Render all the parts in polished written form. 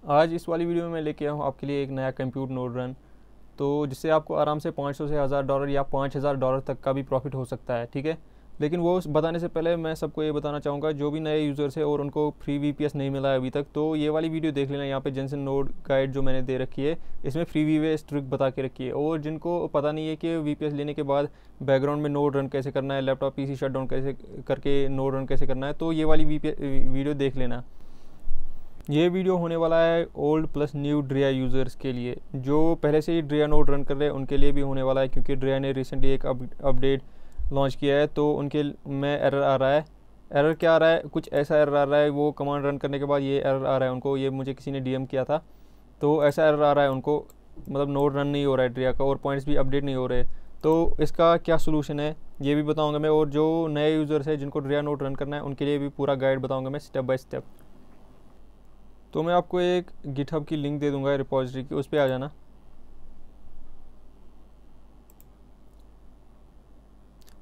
आज इस वाली वीडियो में मैं लेके आया हूँ आपके लिए एक नया कंप्यूट नोड रन, तो जिससे आपको आराम से $500 से $1000 या $5000 तक का भी प्रॉफिट हो सकता है। ठीक है, लेकिन वो बताने से पहले मैं सबको ये बताना चाहूँगा, जो भी नए यूज़र्स है और उनको फ्री VPS नहीं मिला है अभी तक, तो ये वाली वीडियो देख लेना। यहाँ पे जेनसन नोड गाइड जो मैंने दे रखी है, इसमें फ्री VPS ट्रिक बता के रखी है। और जिनको पता नहीं है कि VPS लेने के बाद बैकग्राउंड में नोड रन कैसे करना है, लैपटॉप PC शटडाउन कैसे करके नोड रन कैसे करना है, तो ये वाली वीडियो देख लेना। ये वीडियो होने वाला है ओल्ड प्लस न्यू ड्रिया यूज़र्स के लिए। जो पहले से ही ड्रिया नोड रन कर रहे हैं उनके लिए भी होने वाला है, क्योंकि ड्रिया ने रिसेंटली एक अपडेट लॉन्च किया है, तो उनके में एरर आ रहा है। एरर क्या आ रहा है, कुछ ऐसा एरर आ रहा है, वो कमांड रन करने के बाद ये एरर आ रहा है उनको। ये मुझे किसी ने DM किया था, तो ऐसा एरर आ रहा है उनको, मतलब नोड रन नहीं हो रहा है ड्रिया का, और पॉइंट्स भी अपडेट नहीं हो रहे। तो इसका क्या सोल्यूशन है ये भी बताऊंगा मैं, और जो नए यूज़र्स हैं जिनको ड्रिया नोड रन करना है उनके लिए भी पूरा गाइड बताऊंगा मैं स्टेप बाय स्टेप। तो मैं आपको एक गिटहब की लिंक दे दूंगा रिपॉजिटरी की, उस पर आ जाना।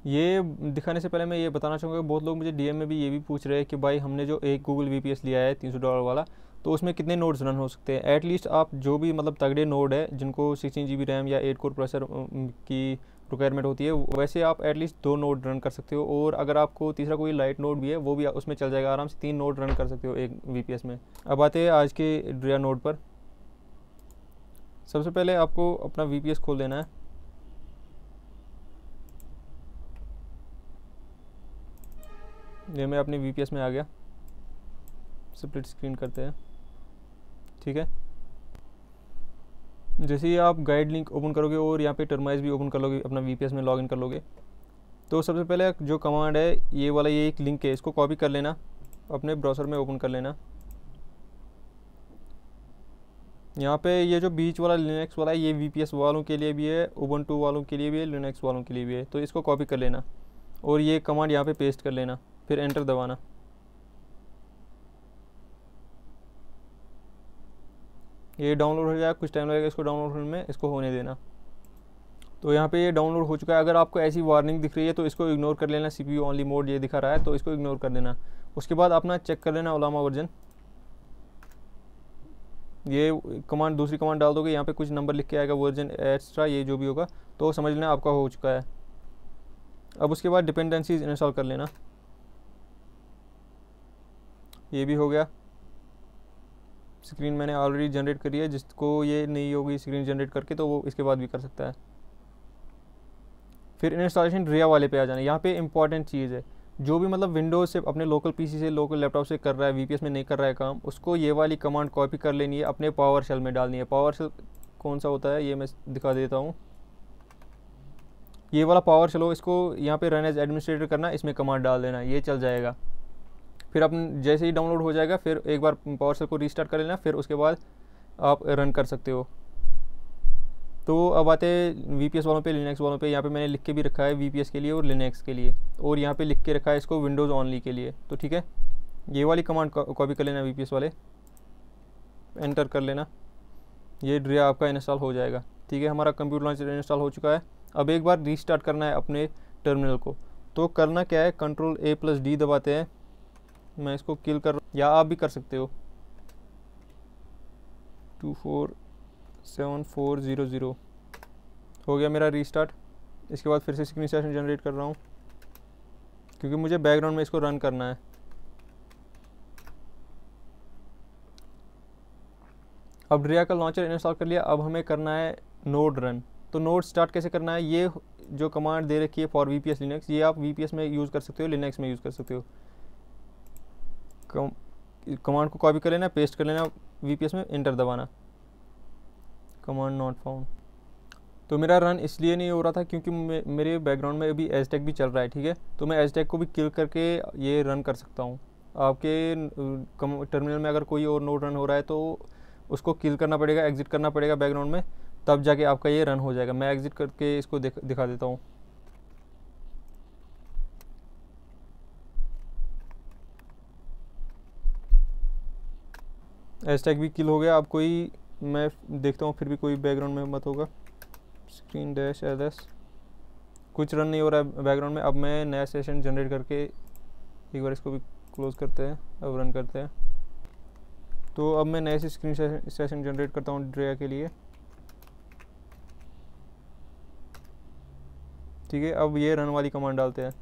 ये दिखाने से पहले मैं ये बताना चाहूँगा, बहुत लोग मुझे DM में भी ये भी पूछ रहे हैं कि भाई हमने जो एक गूगल VPS लिया है $300 वाला, तो उसमें कितने नोड्स रन हो सकते हैं। एटलीस्ट आप जो भी मतलब तगड़े नोड है जिनको 16 GB रैम या 8 कोर प्रोसेसर की रिक्वायरमेंट होती है, वैसे आप एटलीस्ट 2 नोड रन कर सकते हो। और अगर आपको तीसरा कोई लाइट नोड भी है वो भी उसमें चल जाएगा, आराम से 3 नोड रन कर सकते हो एक VPS में। अब आते हैं आज के ड्रिया नोड पर। सबसे पहले आपको अपना VPS खोल देना है। ये मैं अपने VPS में आ गया, स्प्लिट स्क्रीन करते हैं। ठीक है, जैसे ही आप गाइड लिंक ओपन करोगे और यहाँ पे टर्माइज भी ओपन कर लोगे, अपना VPS में लॉगिन कर लोगे, तो सबसे पहले जो कमांड है ये वाला, ये एक लिंक है, इसको कॉपी कर लेना, अपने ब्राउज़र में ओपन कर लेना। यहाँ पे ये जो बीच वाला लिनक्स वाला है, ये VPS वालों के लिए भी है, उबंटू वालों के लिए भी है, लिनक्स वालों के लिए भी है। तो इसको कॉपी कर लेना और ये कमांड यहाँ पे पेस्ट कर लेना, फिर एंटर दबाना। ये डाउनलोड हो जाएगा, कुछ टाइम लगेगा इसको डाउनलोड होने में, इसको होने देना। तो यहाँ पे ये डाउनलोड हो चुका है। अगर आपको ऐसी वार्निंग दिख रही है तो इसको इग्नोर कर लेना, CPU ओनली मोड ये दिखा रहा है तो इसको इग्नोर कर देना। उसके बाद अपना चेक कर लेना ओलामा वर्जन। ये कमांड, दूसरी कमांड डाल दोगे, यहाँ पे कुछ नंबर लिख के आएगा, वर्जन एक्स्ट्रा ये जो भी होगा, तो समझ लेना आपका हो चुका है। अब उसके बाद डिपेंडेंसीज इंस्टॉल कर लेना, ये भी हो गया। स्क्रीन मैंने ऑलरेडी जनरेट करी है, जिसको ये नहीं होगी स्क्रीन जनरेट करके तो वो इसके बाद भी कर सकता है। फिर इंस्टॉलेशन ड्रिया वाले पे आ जाना। यहाँ पे इंपॉर्टेंट चीज़ है, जो भी मतलब विंडोज़ से, अपने लोकल PC से, लोकल लैपटॉप से कर रहा है, VPS में नहीं कर रहा है काम, उसको ये वाली कमांड कॉपी कर लेनी है, अपने पावर शेल में डालनी है। पावर शेल कौन सा होता है ये मैं दिखा देता हूँ। ये वाला पावर शेल हो, इसको यहाँ पे रन एज एडमिनिस्ट्रेटर करना, इसमें कमांड डाल देना, ये चल जाएगा। फिर अपन जैसे ही डाउनलोड हो जाएगा, फिर एक बार पावर शेल को रीस्टार्ट कर लेना, फिर उसके बाद आप रन कर सकते हो। तो अब आते हैं VPS वालों पे, लिनक्स वालों पे। यहाँ पे मैंने लिख के भी रखा है VPS के लिए और लिनक्स के लिए, और यहाँ पे लिख के रखा है इसको विंडोज़ ओनली के लिए। तो ठीक है, ये वाली कमांड कॉपी कर लेना VPS वाले, एंटर कर लेना, ये ड्रिया आपका इंस्टॉल हो जाएगा। ठीक है, हमारा कंप्यूटर लॉन्चर इंस्टॉल हो चुका है। अब एक बार रीस्टार्ट करना है अपने टर्मिनल को। तो करना क्या है, Ctrl+A+D दबाते हैं। मैं इसको किल कर, या आप भी कर सकते हो। 247400 हो गया मेरा रीस्टार्ट। इसके बाद फिर से स्क्रीन सेशन जनरेट कर रहा हूँ, क्योंकि मुझे बैकग्राउंड में इसको रन करना है। अब ड्रिया का लॉन्चर इंस्टॉल कर लिया, अब हमें करना है नोड रन। तो नोड स्टार्ट कैसे करना है, ये जो कमांड दे रखी है फॉर VPS लिनक्स, ये आप VPS में यूज़ कर सकते हो, लिनक्स में यूज़ कर सकते हो। कमांड को कॉपी कर लेना, पेस्ट कर लेना VPS में, एंटर दबाना। Command not found. तो मेरा रन इसलिए नहीं हो रहा था क्योंकि मेरे बैकग्राउंड में अभी एजटेक भी चल रहा है। ठीक है, तो मैं एजटेक को भी किल करके ये रन कर सकता हूँ। आपके टर्मिनल में अगर कोई और नोड रन हो रहा है तो उसको किल करना पड़ेगा, एग्जिट करना पड़ेगा बैकग्राउंड में, तब जाके आपका ये रन हो जाएगा। मैं एग्जिट करके इसको दिखा देता हूँ। एजटेक भी किल हो गया। अब कोई, मैं देखता हूँ फिर भी कोई बैकग्राउंड में मत होगा। स्क्रीन डैश एलएस, कुछ रन नहीं हो रहा है बैकग्राउंड में। अब मैं नया सेशन जनरेट करके एक बार इसको भी क्लोज करते हैं, अब रन करते हैं। तो अब मैं नए से स्क्रीन सेशन जनरेट करता हूँ ड्रेया के लिए। ठीक है, अब ये रन वाली कमांड डालते हैं,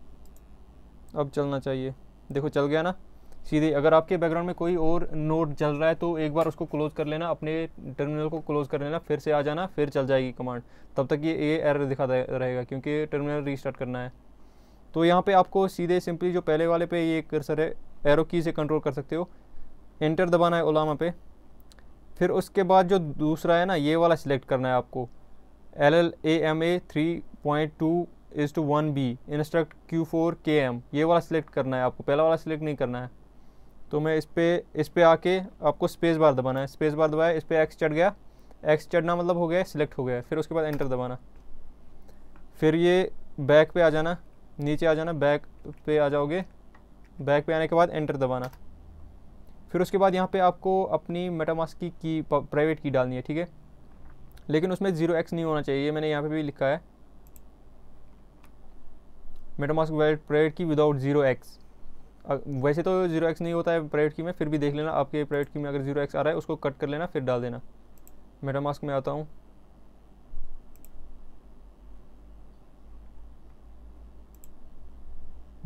अब चलना चाहिए। देखो चल गया ना सीधे। अगर आपके बैकग्राउंड में कोई और नोड चल रहा है तो एक बार उसको क्लोज कर लेना, अपने टर्मिनल को क्लोज कर लेना, फिर से आ जाना, फिर चल जाएगी कमांड। तब तक ये एरर दिखाता रहेगा क्योंकि टर्मिनल रीस्टार्ट करना है। तो यहाँ पे आपको सीधे सिंपली जो पहले वाले पे ये कर्सर है, एरो की से कंट्रोल कर सकते हो, एंटर दबाना है ओलामा पे। फिर उसके बाद जो दूसरा है ना, ये वाला सिलेक्ट करना है आपको, LLAMA 3.2:1B इंस्ट्रक्ट Q4KM, ये वाला सिलेक्ट करना है आपको, पहला वाला सिलेक्ट नहीं करना है। तो मैं इस पे आके आपको स्पेस बार दबाना है, स्पेस बार दबाया, इस पर एक्स चढ़ गया, एक्स चढ़ना मतलब हो गया सिलेक्ट हो गया। फिर उसके बाद एंटर दबाना, फिर ये बैक पे आ जाना, नीचे आ जाना, बैक पे आ जाओगे, बैक पे आने के बाद एंटर दबाना। फिर उसके बाद यहाँ पे आपको अपनी मेटामास्क की प्राइवेट की डालनी है, ठीक है, लेकिन उसमें 0x नहीं होना चाहिए, ये मैंने यहाँ पे भी लिखा है, मेटामास्क प्राइवेट की विदाउट 0x। वैसे तो 0x नहीं होता है प्राइवेट की में, फिर भी देख लेना आपके प्राइवेट की में अगर 0x आ रहा है उसको कट कर लेना, फिर डाल देना। मेटामास्क में आता हूँ,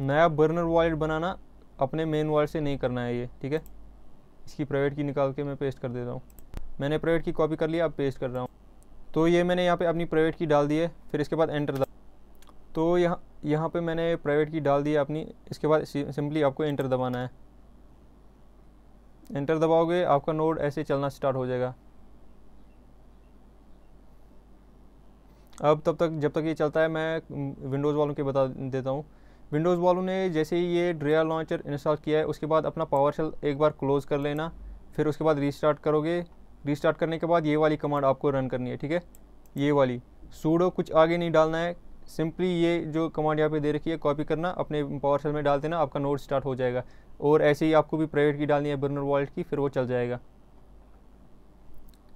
नया बर्नर वॉलेट बनाना अपने मेन वॉलेट से नहीं करना है ये, ठीक है। इसकी प्राइवेट की निकाल के मैं पेस्ट कर देता हूँ। मैंने प्राइवेट की कॉपी कर लिया, अब पेस्ट कर रहा हूँ। तो ये मैंने यहाँ पे अपनी प्राइवेट की डाल दी है, फिर इसके बाद एंटर तो यहाँ पे मैंने प्राइवेट की डाल दी है अपनी। इसके बाद सिंपली आपको एंटर दबाना है, एंटर दबाओगे आपका नोड ऐसे चलना स्टार्ट हो जाएगा। अब तब तक जब तक ये चलता है मैं विंडोज़ वालों के बता देता हूँ। विंडोज़ वालों ने जैसे ही ये ड्रेया लॉन्चर इंस्टॉल किया है उसके बाद अपना पावरशेल एक बार क्लोज़ कर लेना, फिर उसके बाद रीस्टार्ट करोगे। रीस्टार्ट करने के बाद ये वाली कमांड आपको रन करनी है, ठीक है, ये वाली सूडो, कुछ आगे नहीं डालना है, सिंपली ये जो कमांड यहाँ पे दे रखी है कॉपी करना, अपने पावरशेल में डाल देना, आपका नोड स्टार्ट हो जाएगा। और ऐसे ही आपको भी प्राइवेट की डालनी है बर्नर वॉलेट की, फिर वो चल जाएगा।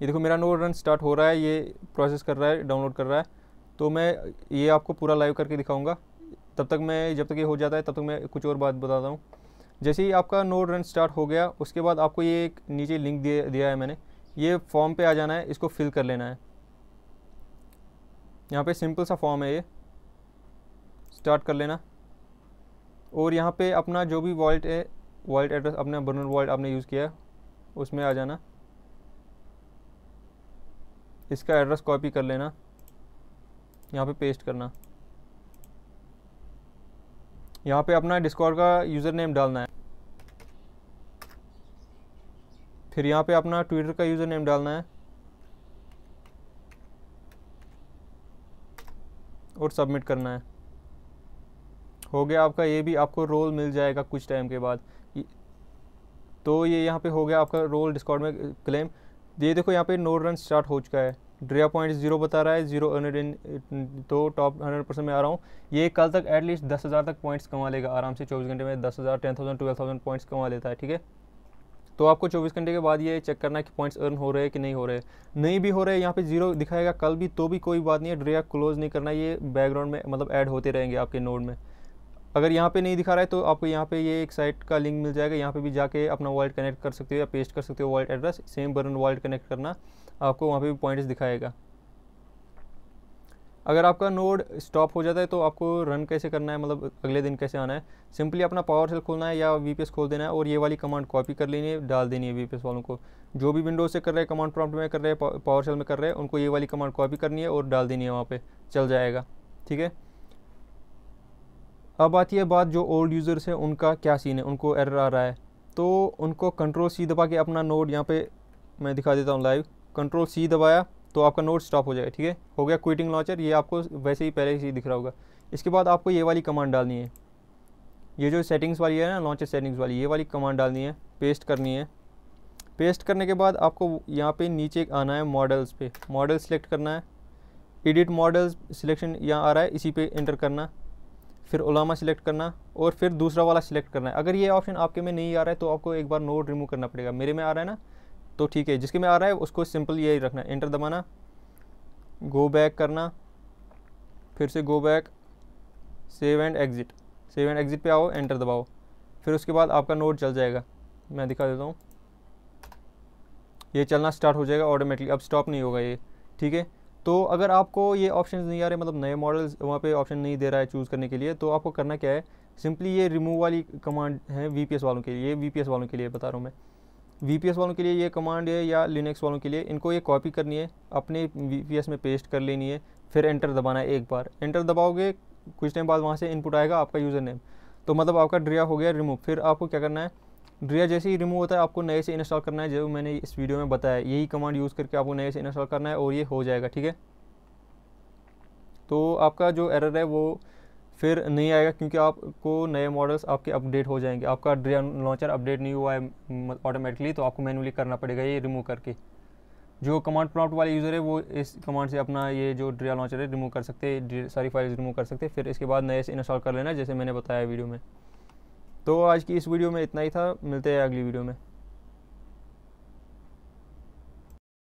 ये देखो मेरा नोड रन स्टार्ट हो रहा है, ये प्रोसेस कर रहा है, डाउनलोड कर रहा है। तो मैं ये आपको पूरा लाइव करके दिखाऊंगा। तब तक मैं, जब तक ये हो जाता है तब तक मैं कुछ और बात बताता हूँ। जैसे ही आपका नोड रन स्टार्ट हो गया उसके बाद आपको ये एक नीचे लिंक दिया है मैंने, ये फॉर्म पे आ जाना है, इसको फिल कर लेना है। यहाँ पे सिंपल सा फॉर्म है, ये स्टार्ट कर लेना। और यहाँ पे अपना जो भी वॉलेट है, वॉलेट एड्रेस अपना बर्नर वॉलेट आपने यूज़ किया है उसमें आ जाना, इसका एड्रेस कॉपी कर लेना, यहाँ पे पेस्ट करना। यहाँ पे अपना डिस्कॉर्ड का यूज़र नेम डालना है, फिर यहाँ पे अपना ट्विटर का यूज़र नेम डालना है और सबमिट करना है। हो गया आपका, ये भी आपको रोल मिल जाएगा कुछ टाइम के बाद। तो ये यहाँ पे हो गया आपका रोल डिस्कॉर्ड में क्लेम। ये देखो यहाँ पे नोड रन स्टार्ट हो चुका है, ड्रेया पॉइंट 0 बता रहा है, 0 अर्नड इन, तो टॉप 100% में आ रहा हूँ। ये कल तक एटलीस्ट 10,000 तक पॉइंट्स कमा लेगा आराम से, 24 घंटे में 10,000, 10,000, 12,000 पॉइंट्स कमा लेता है, ठीक है। तो आपको 24 घंटे के बाद ये चेक करना है कि पॉइंट्स अर्न हो रहे हैं कि नहीं हो रहे। नहीं भी हो रहे, यहाँ पे 0 दिखाएगा कल भी, तो भी कोई बात नहीं है, ड्रेया क्लोज नहीं करना, ये बैकग्राउंड में मतलब ऐड होते रहेंगे आपके नोड में। अगर यहाँ पे नहीं दिखा रहा है तो आपको यहाँ पे ये एक साइट का लिंक मिल जाएगा, यहाँ पे भी जाके अपना वॉलेट कनेक्ट कर सकते हो या पेस्ट कर सकते हो wallet address, same burner wallet connect करना, आपको वहाँ पे भी पॉइंट्स दिखाएगा। अगर आपका नोड स्टॉप हो जाता है तो आपको रन कैसे करना है, मतलब अगले दिन कैसे आना है, सिंपली अपना पावरशेल खोलना है या VPS खोल देना है और ये वाली कमांड कॉपी कर लेनी है, डाल देनी है VPS वालों को। जो भी विंडोज से कर रहे हैं, कमांड प्रॉम्प्ट में कर रहे हैं, पावरशेल में कर रहे हैं, उनको ये वाली कमांड कॉपी करनी है और डाल देनी है, वहाँ पर चल जाएगा, ठीक है। अब आती है बात, जो ओल्ड यूज़र्स हैं उनका क्या सीन है, उनको एरर आ रहा है, तो उनको Ctrl+C दबा के अपना नोड, यहाँ पे मैं दिखा देता हूँ लाइव, Ctrl+C दबाया तो आपका नोड स्टॉप हो जाएगा, ठीक है, हो गया क्विटिंग लॉन्चर। ये आपको वैसे ही पहले ही दिख रहा होगा। इसके बाद आपको ये वाली कमांड डालनी है, ये जो सेटिंग्स वाली है ना, लॉन्चर सेटिंग्स वाली, ये वाली कमांड डालनी है, पेस्ट करनी है। पेस्ट करने के बाद आपको यहाँ पे नीचे आना है मॉडल्स पे, मॉडल सेलेक्ट करना है, एडिट मॉडल्स सिलेक्शन यहाँ आ रहा है, इसी पे एंटर करना, फिर ओलामा सिलेक्ट करना और फिर दूसरा वाला सिलेक्ट करना है। अगर ये ऑप्शन आपके में नहीं आ रहा है तो आपको एक बार नोड रिमूव करना पड़ेगा। मेरे में आ रहा है ना, तो ठीक है, जिसके में आ रहा है उसको सिंपल यही रखना है, एंटर दबाना, गो बैक करना, फिर से go back, save and exit पे आओ, एंटर दबाओ, फिर उसके बाद आपका नोड चल जाएगा। मैं दिखा देता हूँ, ये चलना स्टार्ट हो जाएगा ऑटोमेटिकली, अब स्टॉप नहीं होगा ये, ठीक है। तो अगर आपको ये ऑप्शन नहीं आ रहे, मतलब नए मॉडल्स वहाँ पे ऑप्शन नहीं दे रहा है चूज़ करने के लिए, तो आपको करना क्या है, सिंपली ये रिमूव वाली कमांड है VPS वालों के लिए, VPS वालों के लिए बता रहा हूँ मैं, VPS वालों के लिए ये कमांड है, या लिनक्स वालों के लिए, इनको ये कॉपी करनी है, अपने VPS में पेस्ट कर लेनी है, फिर एंटर दबाना है एक बार। एंटर दबाओगे कुछ टाइम बाद वहाँ से इनपुट आएगा आपका यूज़र नेम, तो मतलब आपका ड्रिया हो गया रिमूव। फिर आपको क्या करना है, ड्रिया जैसे ही रिमूव होता है आपको नए से इंस्टॉल करना है, जो मैंने इस वीडियो में बताया, यही कमांड यूज़ करके आपको नए से इंस्टॉल करना है और ये हो जाएगा, ठीक है। तो आपका जो एरर है वो फिर नहीं आएगा, क्योंकि आपको नए मॉडल्स आपके अपडेट हो जाएंगे। आपका ड्रिया लॉन्चर अपडेट नहीं हुआ है ऑटोमेटिकली, तो आपको मैनुअली करना पड़ेगा ये रिमूव करके। जो कमांड प्रॉम्प्ट वाले यूज़र है वो इस कमांड से अपना ये जो ड्रिया लॉन्चर है रिमूव कर सकते हैं, सारी फाइल्स रिमूव कर सकते हैं, फिर इसके बाद नए से इंस्टॉल कर लेना जैसे मैंने बताया वीडियो में। तो आज की इस वीडियो में इतना ही था, मिलते हैं अगली वीडियो में।